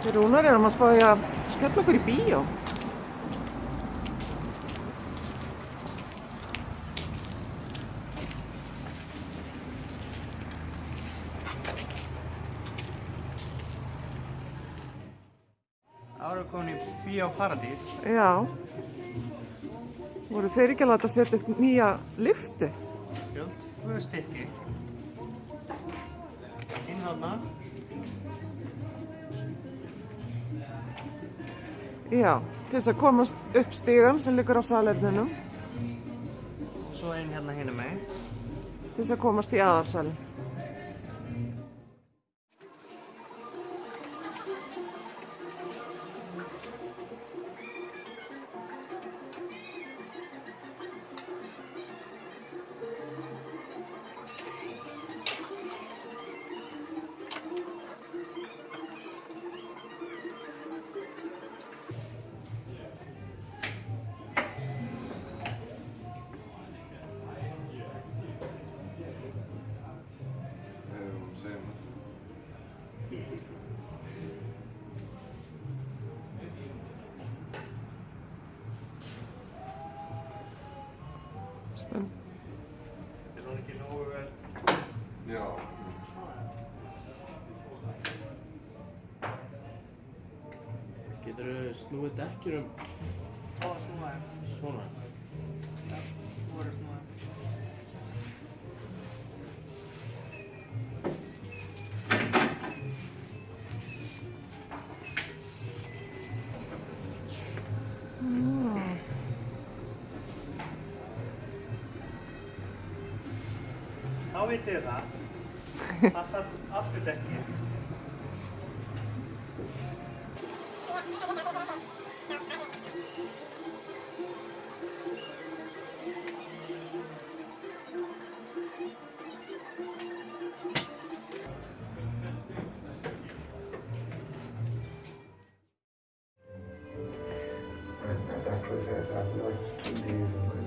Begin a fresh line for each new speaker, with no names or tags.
Við Rúnar erum að spáði að skella okkur í bíó.
Það voru komin í Bíó Paradís.
Já. Voru þeir ekki að láta setja upp nýja lyftu?
Jú, 2 stykki. Inn þarna.
Já, til þess að komast upp stígan sem liggur á salernunum.
Svo einn hérna hinum megin.
Til þess að komast í aðalsalinn.
Er það ekki nógu vel?
Já.
Geturðu snúið dekkjur
Snúa þeim.
svona?
Já, þú verður snúa þeim. Þá vitið þið það. Passar afturdekki.
My doctor says I've lost 2 days of my